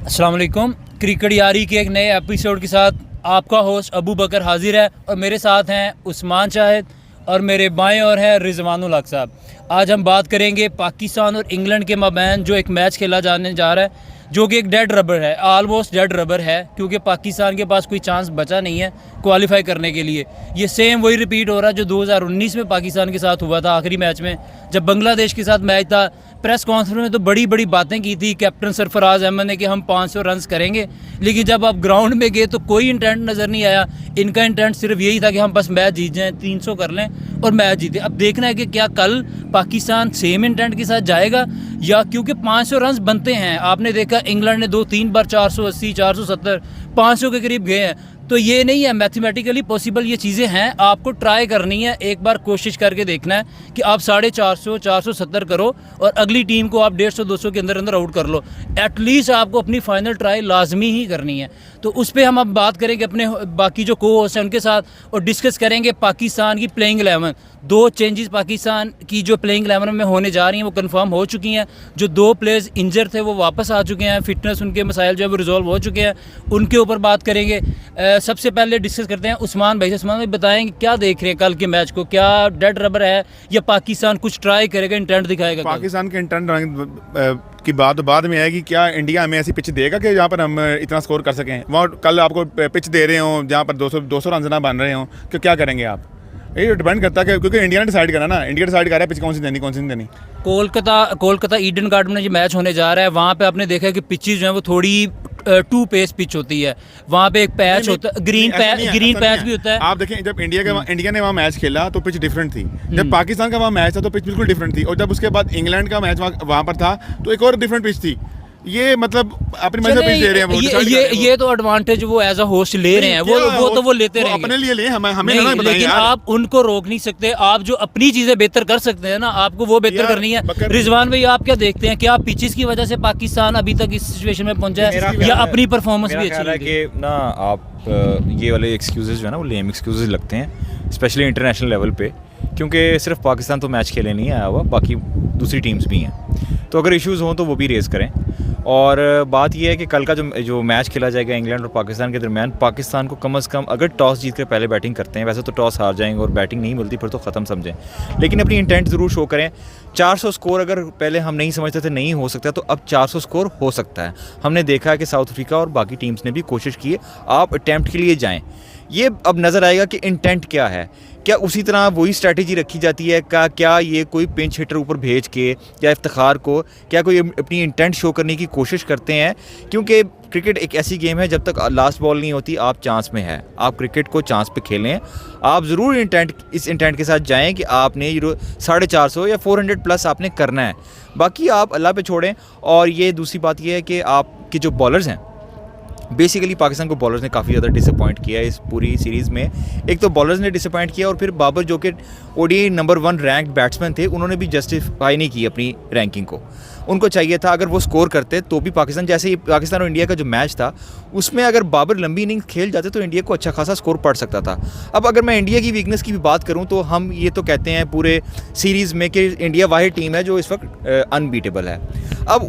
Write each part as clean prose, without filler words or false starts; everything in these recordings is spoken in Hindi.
अस्सलाम वालेकुम। क्रिकेट यारी के एक नए एपिसोड के साथ आपका होस्ट अबू बकर हाजिर है और मेरे साथ हैं उस्मान शाहिद और मेरे बाएं और हैं रिजवानुल हक साहब। आज हम बात करेंगे पाकिस्तान और इंग्लैंड के माबैन जो एक मैच खेला जाने जा रहा है, जो कि एक डेड रबर है, आलमोस्ट डेड रबर है, क्योंकि पाकिस्तान के पास कोई चांस बचा नहीं है क्वालिफाई करने के लिए। ये सेम वही रिपीट हो रहा है जो 2019 में पाकिस्तान के साथ हुआ था आखिरी मैच में, जब बांग्लादेश के साथ मैच था। प्रेस कॉन्फ्रेंस में तो बड़ी बड़ी बातें की थी कैप्टन सरफराज अहमद ने कि हम 500 रन करेंगे, लेकिन जब आप ग्राउंड में गए तो कोई इंटेंट नज़र नहीं आया। इनका इंटेंट सिर्फ यही था कि हम बस मैच जीत जाएं, 300 कर लें और मैच जीते। अब देखना है कि क्या कल पाकिस्तान सेम इंटेंट के साथ जाएगा, या क्योंकि 500 रन बनते हैं। आपने देखा इंग्लैंड ने 2-3 बार 480, 470, 500 के करीब गए हैं। तो ये नहीं है मैथमेटिकली पॉसिबल, ये चीज़ें हैं, आपको ट्राई करनी है, एक बार कोशिश करके देखना है कि आप 450, 470 करो और अगली टीम को आप 150, 200 के अंदर अंदर आउट कर लो। एटलीस्ट आपको अपनी फाइनल ट्राई लाजमी ही करनी है। तो उस पर हम अब बात करेंगे अपने बाकी जो को होस्ट हैं उनके साथ और डिस्कस करेंगे पाकिस्तान की प्लेइंग 11। 2 चेंजेस पाकिस्तान की जो प्लेइंग 11 में होने जा रही हैं वो कंफर्म हो चुकी हैं। जो 2 प्लेयर्स इंजर थे वो वापस आ चुके हैं, फिटनेस उनके मसाइल जो है वो रिजॉल्व हो चुके हैं, उनके ऊपर बात करेंगे। सबसे पहले डिस्कस करते हैं उस्मान भाई से। उस्मान भाई बताएंगे क्या देख रहे हैं कल के मैच को, क्या डेड रबर है या पाकिस्तान कुछ ट्राई करेगा, इंटेंट दिखाएगा? पाकिस्तान के इंटेंट की बात बाद में आएगी। क्या इंडिया हमें ऐसी पिच देगा कि जहाँ पर हम इतना स्कोर कर सकें? वहाँ कल आपको पिच दे रहे हो जहाँ पर 200 रन ना बन रहे हो, तो क्या करेंगे आप? ये डिपेंड करता है क्योंकि इंडिया ने डिसाइड करा ना, इंडिया डिसाइड कर रहा है पिच कौन सी देनी कौन सी नहीं देनी। कोलकाता ईडन गार्डन में जो मैच होने जा रहा है वहाँ पे आपने देखा है कि पिचेस जो है वो थोड़ी 2 पेस पिच होती है। वहाँ पे एक पैच होता है, ग्रीन पैच भी होता है। आप देखें जब इंडिया ने वहाँ मैच खेला तो पिच डिफरेंट थी, जब पाकिस्तान का वहाँ मैच था तो पिच बिल्कुल डिफरेंट थी, और जब उसके बाद इंग्लैंड का मैच वहाँ पर था तो एक और डिफरेंट पिच थी। ये मतलब अपनी मर्जी पिच दे रहे हैं ये तो एडवांटेज वो एज अ होस्ट ले रहे हैं, वो लेते रहेंगे अपने लिए हमें नहीं, लेकिन आप उनको रोक नहीं सकते। आप जो अपनी चीजें बेहतर कर सकते हैं ना, आपको वो बेहतर करनी है। रिजवान भाई आप क्या देखते हैं, क्या पिचेस की वजह से पाकिस्तान अभी तक इस सिचुएशन में पहुंचा है या अपनी परफॉर्मेंस भी अच्छी है? कि ना आप ये वाले एक्सक्यूजेज जो है ना वो लेम एक्सक्यूजेज लगते हैं, स्पेशली इंटरनेशनल लेवल पे, क्योंकि सिर्फ पाकिस्तान तो मैच खेले नहीं आया हुआ, बाकी दूसरी टीम्स भी हैं। तो अगर इश्यूज़ हों तो वो भी रेज़ करें। और बात यह है कि कल का जो मैच खेला जाएगा इंग्लैंड और पाकिस्तान के दरमियान, पाकिस्तान को कम से कम अगर टॉस जीत कर पहले बैटिंग करते हैं, वैसे तो टॉस हार जाएंगे और बैटिंग नहीं मिलती फिर तो ख़त्म समझें, लेकिन अपनी इंटेंट ज़रूर शो करें। 400 स्कोर अगर पहले हम नहीं समझते थे नहीं हो सकता, तो अब 400 स्कोर हो सकता है। हमने देखा है कि साउथ अफ्रीका और बाकी टीम्स ने भी कोशिश की है। आप अटैम्प्ट के लिए जाएँ, ये अब नज़र आएगा कि इंटेंट क्या है। क्या उसी तरह वही स्ट्रैटेजी रखी जाती है? क्या ये कोई पिंच हिटर ऊपर भेज के या इफ्तिखार को क्या कोई अपनी इंटेंट शो करने की कोशिश करते हैं? क्योंकि क्रिकेट एक ऐसी गेम है जब तक लास्ट बॉल नहीं होती आप चांस में है। आप क्रिकेट को चांस पे खेलें, आप ज़रूर इस इंटेंट के साथ जाएं कि आपने 450 या 400 प्लस आपने करना है, बाकी आप अल्लाह पे छोड़ें। और ये दूसरी बात ये है कि आपके जो बॉलर्स हैं, बेसिकली पाकिस्तान को बॉलर्स ने काफ़ी ज़्यादा डिसअपॉइंट किया है इस पूरी सीरीज़ में। एक तो बॉलर्स ने डिसअपॉइंट किया और फिर बाबर जो कि ओडीआई नंबर 1 रैंक्ड बैट्समैन थे, उन्होंने भी जस्टिफाई नहीं की अपनी रैंकिंग को। उनको चाहिए था अगर वो स्कोर करते तो भी पाकिस्तान, जैसे ही पाकिस्तान और इंडिया का जो मैच था उसमें अगर बाबर लंबी इनिंग खेल जाते तो इंडिया को अच्छा खासा स्कोर पड़ सकता था। अब अगर मैं इंडिया की वीकनेस की भी बात करूं तो हम ये तो कहते हैं पूरे सीरीज़ में कि इंडिया वाहिद टीम है जो इस वक्त अनबीटेबल है। अब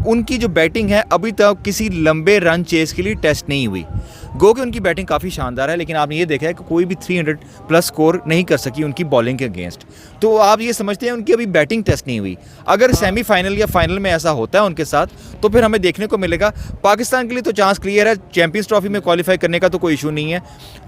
उनकी जो बैटिंग है अभी तक किसी लंबे रन चेस के लिए टेस्ट नहीं हुई। गो कि उनकी बैटिंग काफ़ी शानदार है, लेकिन आपने ये देखा है कि कोई भी 300 प्लस स्कोर नहीं कर सकी उनकी बॉलिंग के अगेंस्ट। तो आप ये समझते हैं उनकी अभी बैटिंग टेस्ट नहीं हुई। अगर सेमीफाइनल या फाइनल में ऐसा होता है उनके साथ तो फिर हमें देखने को मिलेगा। पाकिस्तान के लिए तो चांस क्लियर है, चैंपियंस ट्रॉफी में क्वालिफाई करने का तो कोई इशू नहीं है,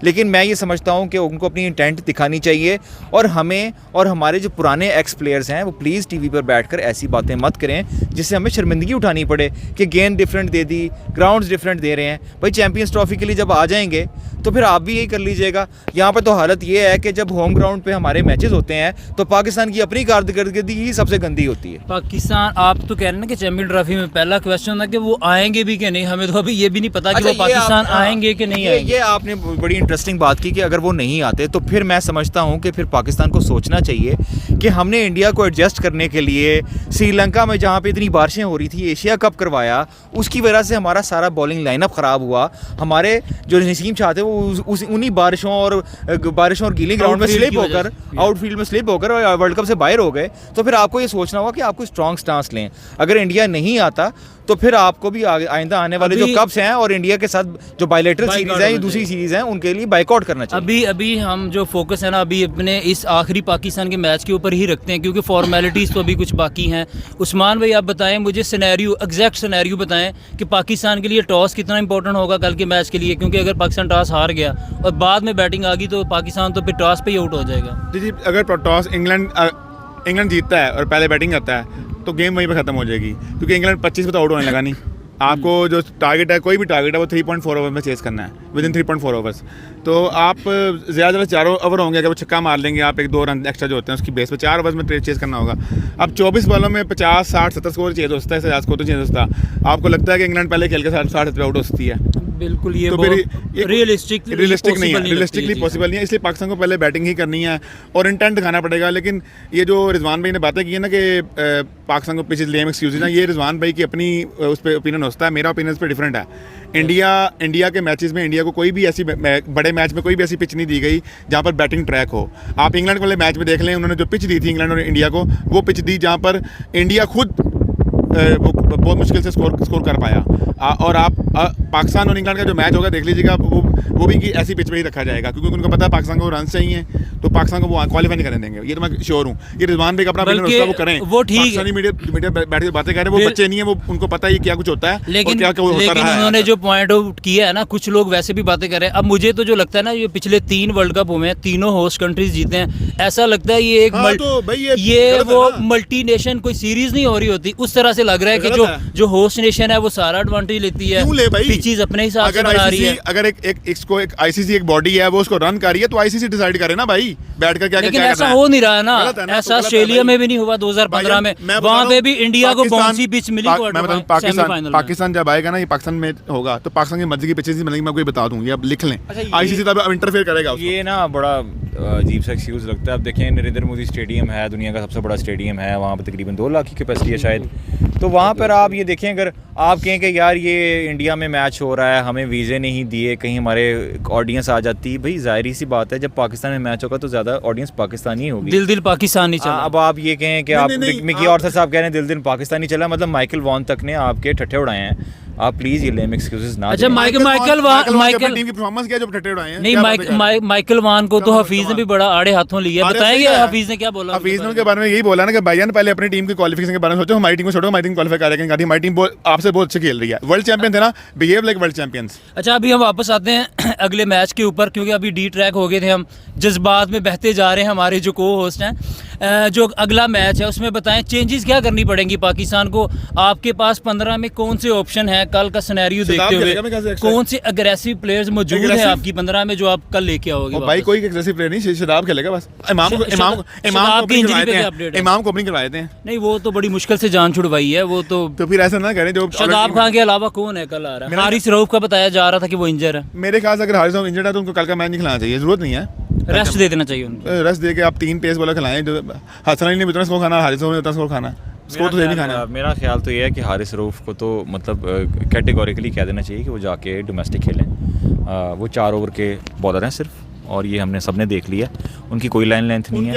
लेकिन मैं ये समझता हूँ कि उनको अपनी इंटेंट दिखानी चाहिए। और हमें और हमारे जो पुराने एक्स प्लेयर्स हैं वो प्लीज़ टीवी पर बैठकर ऐसी बातें मत करें जिससे हमें शर्मिंदगी उठानी पड़े कि गेंद डिफरेंट दे दी, ग्राउंड्स डिफरेंट दे रहे हैं। भाई चैंपियंस ट्रॉफी के लिए जब आ जाएंगे तो फिर आप भी यही कर लीजिएगा। यहाँ पर तो हालत ये है कि जब होम ग्राउंड पे हमारे मैचेस होते हैं तो पाकिस्तान की अपनी कारकर्दगी ही सबसे गंदी होती है। पाकिस्तान, आप तो कह रहे हैं ना कि चैंपियन ट्रॉफी में पहला क्वेश्चन था कि वो आएंगे भी कि नहीं, हमें तो अभी ये भी नहीं पता कि वो पाकिस्तान आएंगे कि नहीं आएंगे। ये आपने बड़ी इंटरेस्टिंग बात की कि अगर वो नहीं आते तो फिर मैं समझता हूँ कि फिर पाकिस्तान को सोचना चाहिए कि हमने इंडिया को एडजस्ट करने के लिए श्रीलंका में जहाँ पे इतनी बारिशें हो रही थी एशिया कप करवाया, उसकी वजह से हमारा सारा बॉलिंग लाइनअप ख़राब हुआ। हमारे जो नसीम शाह थे वो उन्हीं बारिशों और गीली ग्राउंड में स्लिप होकर आउटफील्ड में स्लिप होकर वर्ल्ड कप से बाहर हो गए। तो फिर आपको ये सोचना होगा कि आपको स्ट्रॉन्ग स्टांस लें। अगर इंडिया नहीं आता तो फिर आपको भी आइंदा आने वाले जो अभी- कप्स हैं और इंडिया के साथ जो बायलैटरल Boycott सीरीज है, ये होना दूसरी चाहिए। सीरीज है, उनके लिए बाइकआउट करना चाहिए। अभी हम जो फोकस है ना अभी अपने इस आखिरी पाकिस्तान के मैच के ऊपर ही रखते हैं, क्योंकि फॉर्मेलिटीज़ तो अभी कुछ बाकी हैं। उस्मान भाई आप बताएं मुझे सिनेरियो, एग्जैक्ट सिनेरियो बताएं कि पाकिस्तान के लिए टॉस कितना इंपॉर्टेंट होगा कल के मैच के लिए, क्योंकि अगर पाकिस्तान टॉस हार गया और बाद में बैटिंग आ गई तो पाकिस्तान तो फिर टॉस पे ही आउट हो जाएगा। जी अगर टॉस इंग्लैंड जीतता है और पहले बैटिंग करता है तो गेम वहीं पे खत्म हो जाएगी, क्योंकि इंग्लैंड 25 पे तो आउट होने लगा नहीं। आपको जो टारगेट है, कोई भी टारगेट है, वो 3.4 ओवर में चेस करना है, विद इन 3.4 ओवर्स। तो आप ज़्यादा 4 ओवर होंगे, अगर वो छक्का मार लेंगे आप, 1-2 रन एक्स्ट्रा जो होते हैं उसकी बेस पे 4 ओवर्स में चेस करना होगा। अब 24 बॉलों में 50, 60, 70 स्कोर चेंज हो सकता है, 50 स्कोर तो चेंज हो सकता है। आपको लगता है कि इंग्लैंड पहले खेल के 60 पे आउट हो सकती है? बिल्कुल ये तो बहुत फिर रियलिस्टिक नहीं है, रियलिस्टिकली पॉसिबल नहीं है, इसलिए पाकिस्तान को पहले बैटिंग ही करनी है और इंटेंट दिखाना पड़ेगा। लेकिन ये जो रिजवान भाई ने बातें की है ना कि पाकिस्तान को पिच लेम एक्सक्यूज ना, ये रिजवान भाई की अपनी उस पर ओपिनियन होता है, मेरा ओपिनियन उस पर डिफरेंट है। इंडिया के मैचेस में इंडिया को कोई भी ऐसी बड़े मैच में कोई भी ऐसी पिच नहीं दी गई जहाँ पर बैटिंग ट्रैक हो। आप इंग्लैंड वाले मैच में देख लें, उन्होंने जो पिच दी थी इंग्लैंड और इंडिया को, वो पिच दी जहाँ पर इंडिया खुद वो बहुत मुश्किल से स्कोर कर पाया। और आप पाकिस्तान और इंग्लैंड का जो मैच होगा देख लीजिएगा, वो भी कि ऐसी पिच पे ही रखा जाएगा, क्योंकि उनको पता है पाकिस्तान को रन चाहिए, तो पाकिस्तान को वो क्वालिफाई नहीं करने देंगे। ये तो मैं श्योर हूँ। ये रिजवान भाई का अपना opinion होता है, वो करें, वो ठीक है। पाकिस्तानी मीडिया बैठ के बातें कर रहे हैं, वो बच्चे नहीं है, वो उनको पता है क्या कुछ होता है लेकिन और क्या होता लेकिन रहा है। उन्होंने जो पॉइंट आउट किया है ना, कुछ लोग वैसे भी बातें कर रहे हैं। अब मुझे तो जो लगता है ना, ये पिछले 3 वर्ल्ड कप हुए हैं, तीनों होस्ट कंट्रीज जीते हैं, ऐसा लगता है ये एक हाँ, तो भाई ये गलत है वो ना। मल्टी नेशन कोई सीरीज नहीं हो रही होती, उस तरह से लग रहा है कि गलत है। जो होस्ट नेशन है वो सारा एडवांटेज लेती है, क्यों ले भाई? पिचेस अपने हिसाब से अगर बना रही है। ICC अगर एक आईसीसी एक बॉडी है, वो उसको रन कर रही है, तो आईसीसी डिसाइड करे ना भाई, बैठ कर क्या लेकिन क्या ऐसा करना हो नहीं रहा है ना, गलत है ना, ऐसा तो गलत है ऑस्ट्रेलिया भाई। में भी नहीं हुआ 2015 में, मैं बता वहाँ रहा पे हूँ, भी इंडिया को पाकिस्तान- बाउंसी पिच मिली मैं बताऊँ, सेमीफाइनल में। पाकिस्तान जब आएगा ना, ये पाकिस्तान में होगा, तो पाकिस्तान की मर्जी की पिचेस मिलेंगी, मैं कोई बता दूँ, ये अब लिख लें। आईसीसी तब इंटरफेयर करेगा उसको। ये ना बड़ा अजीब सा एक्सक्यूज़ लगता है। अब देखें, नरेंद्र मोदी स्टेडियम है, दुनिया का सबसे बड़ा स्टेडियम है, वहाँ पर तकरीबन 2 लाख की कैपेसिटी है शायद। तो वहाँ पर आप ये देखें, अगर आप कहें कि यार ये इंडिया में मैच हो रहा है, हमें वीज़े नहीं दिए, कहीं हमारे ऑडियंस आ जाती, भाई ज़ाहिर सी बात है, जब पाकिस्तान में मैच होगा तो ज़्यादा ऑडियंस पाकिस्तानी होगी। दिल पाकिस्तानी चला। अब आप ये कहें कि आप मिकी ऑर्थर साहब कह रहे हैं दिल पाकिस्तानी चला, मतलब माइकल वॉन तक ने आपके ठट्ठे उड़ाए हैं। आप प्लीज़ ये लेम एक्सक्यूजेस ना अच्छा, दें। माइकल टीम की परफॉर्मेंस क्या, जो ठट्टे उड़ाए हैं? नहीं, क्या बातें कर रहे हैं? माइकल वान को तो हफीज ने भी बड़ा आड़े हाथों लिया। अरे बताएंगे सही है। हफीज ने क्या बोला? हफीज ने उनके बारे में यही बोला ना कि भाईजान पहले अपनी टीम की क्वालिफिकेशन के बारे में सोचो, हमारी टीम को छोड़ो, हमारी टीम क्वालिफाई करेंगे, हमारी टीम आपसे बहुत अच्छी खेल रही है, वर्ल्ड चैंपियन थे ना, बिहेव लाइक वर्ल्ड चैंपियंस। अच्छा, अभी हम वापस आते हैं अगले मैच के ऊपर, क्योंकि अभी डी ट्रैक हो गए थे, हम जज्बात में बहते जा रहे हैं। हमारे जो को होस्ट हैं, जो अगला मैच है उसमें बताएं चेंजेस क्या करनी पड़ेंगी पाकिस्तान को। आपके पास 15 में कौन से ऑप्शन है कल का सिनेरियो देखते हुए, कौन से अग्रेसिव प्लेयर्स मौजूद हैं आपकी 15 में जो आप कल लेके आओगे? भाई कोई एग्रेसिव प्लेयर नहीं, शदाब खेलेगा बस। इमाम को ओपनिंग करवाते हैं। नहीं, वो तो बड़ी मुश्किल से जान छुड़वाई है वो तो फिर ऐसा ना करें जो शादाब खान के अलावा कौन है कल आ रहा है? हारिस रऊफ का बताया जा रहा था कि वो इंजर है। मेरे ख्याल से अगर हारिस रऊफ इंजर्ड है तो उनको कल का मैच नहीं खिलाना चाहिए, जरूरत नहीं है, रेस्ट दे देना चाहिए उनको। रेस्ट दे के आप 3 पेस बॉलर खिलाएं। जो हसन अली ने उतना स्कोर खाना, हारिस रऊफ ने उतना स्कोर खाना, स्कोर तो नहीं खाना। मेरा ख्याल तो ये है कि हारिस रऊफ को तो मतलब कैटेगोरिकली कह देना चाहिए कि वो जाके डोमेस्टिक खेलें। वो 4 ओवर के बॉलर हैं सिर्फ, और ये हमने सबने देख लिया, उनकी कोई लाइन लेंथ नहीं है,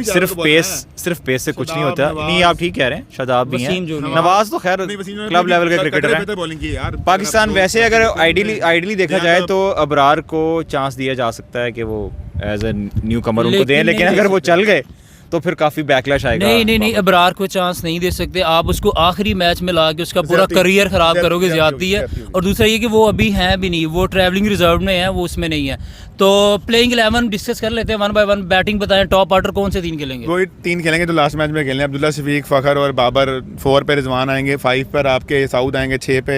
सिर्फ पेस से कुछ नहीं होता। नहीं, आप ठीक कह रहे हैं, शादाब भी हैं, नवाज तो खैर क्लब लेवल के क्रिकेटर हैं। पाकिस्तान वैसे अगर आइडियली देखा जाए तो अबरार को चांस दिया जा सकता है कि वो एज ए न्यू कमर उनको दें, लेकिन अगर वो चल गए तो फिर काफ़ी बैकलैश आएगा। नहीं, अबरार को चांस नहीं दे सकते आप। उसको आखिरी मैच में ला के उसका पूरा करियर ख़राब करोगे, ज़्यादती है। और दूसरा ये कि वो अभी हैं भी नहीं, वो ट्रैवलिंग रिजर्व में है, वो उसमें नहीं है। तो प्लेइंग 11 डिस्कस कर लेते हैं 1 बाय 1। बैटिंग बताएं, टॉप ऑर्डर कौन से 3 खेलेंगे? वही 3 खेलेंगे जो लास्ट मैच में खेलेंगे, अब्दुल्ला शफीक, फ़खर और बाबर। 4 पे रिजवान आएंगे, 5 पर आपके साउद आएंगे, 6 पे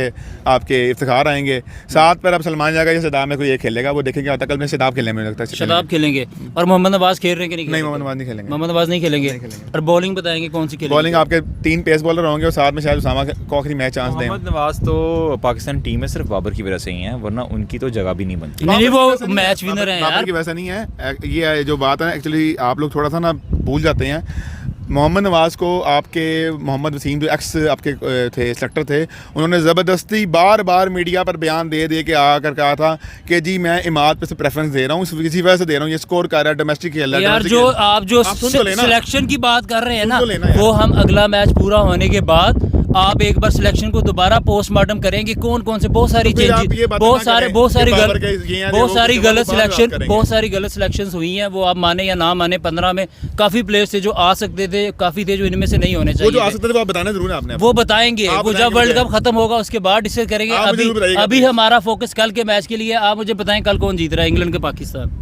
आपके इफ्तिखार आएंगे, 7 पर अब सलमान जाएगा या शदाब में कोई एक खेलेगा, वो देखेंगे। आता कल में शदाब खेलने में लगता है, शदाब खेलेंगे। और मोहम्मद नवाज खेल रहे हैं कि नहीं, मोहम्मद नवाज नहीं खेलेंगे। मोहम्मद नवाज नहीं खेलेंगे। और बॉलिंग बताएंगे कौन सी खेलेंगे? बॉलिंग आपके 3 पेस बॉलर होंगे और साथ में शायद उसामा को आखिरी मैच चांस दें। मोहम्मद नवाज तो पाकिस्तान टीम में सिर्फ बाबर की वजह से ही है, वरना उनकी तो जगह भी नहीं बनती। नहीं, वो मैच विनर हैं बाबर यार। की वजह से नहीं है, ये जो बात है एक्चुअली आप लोग थोड़ा सा ना भूल जाते हैं। मोहम्मद नवाज को आपके मोहम्मद वसीम जो एक्स आपके थे सेलेक्टर थे, उन्होंने ज़बरदस्ती बार मीडिया पर बयान दे के आकर कहा था कि जी मैं इमाद पे से प्रेफरेंस दे रहा हूँ, इसी वजह से दे रहा हूँ, ये स्कोर कर रहा है, डोमेस्टिक खेल रहा है। यार जो आप सिलेक्शन की बात कर रहे हैं ना, वो हम अगला मैच पूरा होने के बाद आप एक बार सिलेक्शन को दोबारा पोस्टमार्टम करेंगे कौन कौन से बहुत सारी तो फिर आप ये चेंजेस, बातें बहुत ना सारे करें बहुत सारी कि गल- बाबर के ये हैं, बहुत वो सारी किसी गलत को बाहर सिलेक्शन करेंगे। बहुत सारी गलत सिलेक्शंस हुई हैं, वो आप माने या ना माने। 15 में काफ़ी प्लेयर्स थे जो आ सकते थे, काफ़ी थे जो इनमें से नहीं होने वो जो आ चाहिए सकते थे वो आप बताना जरूर है आपने। वो बताएंगे, आप वो जब बताएंगे वर्ल्ड मुझे। कप खत्म होगा उसके बाद डिसाइड करेंगे। आप मुझे अभी जरूर बताइएगा अभी please। हमारा फोकस कल के मैच के लिए। आप मुझे बताएं कल कौन जीत रहा है, इंग्लैंड के पाकिस्तान?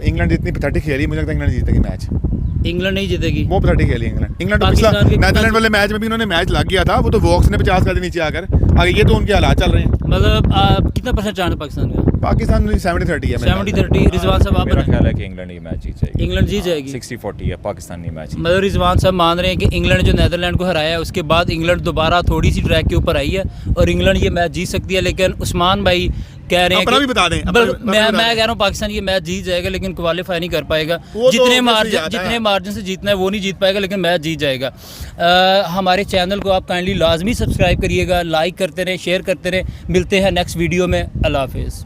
इंग्लैंड जितनी पैथेटिक खेली, मुझे लगता है इंग्लैंड जीतेगी मैच। इंग्लैंड नहीं जीतेगी। वो पैथेटिक खेली इंग्लैंड तो पिछला पाकिस्तान के नेदरलैंड वाले मैच में भी उन्होंने मैच लग गया था, वो तो वॉक्स ने 50 कर दी नीचे आकर। आगे ये तो उनके हालात चल रहे हैं। मतलब कितना % चांस है पाकिस्तान का? पाकिस्तान 70-30 है मेरे ख्याल से। 70-30। रिजवान साहब आप मेरा बताएं। ख्याल है कि इंग्लैंड ये मैच जीत जाएगी। इंग्लैंड जीत जाएगी। 60-40 है पाकिस्तान ये मैच। मतलब रिजवान साहब मान रहे हैं कि इंग्लैंड जो नेदरलैंड को हराया है उसके बाद इंग्लैंड दोबारा थोड़ी सी ट्रैक के ऊपर आई है और इंग्लैंड ये मैच जीत सकती है। लेकिन उस्मान भाई कह रहे हैं अपना भी बता दें, अपना भी बता मैं दें। कह रहा हूँ पाकिस्तान ये मैच जीत जाएगा लेकिन क्वालिफाई नहीं कर पाएगा। वो तो जितने obviously जाता है। जितने मार्जिन से जीतना है वो नहीं जीत पाएगा, लेकिन मैच जीत जाएगा। हमारे चैनल को आप काइंडली लाजमी सब्सक्राइब करिएगा, लाइक करते रहें, शेयर करते रहें। मिलते हैं नेक्स्ट वीडियो में। अल्लाह हाफिज़।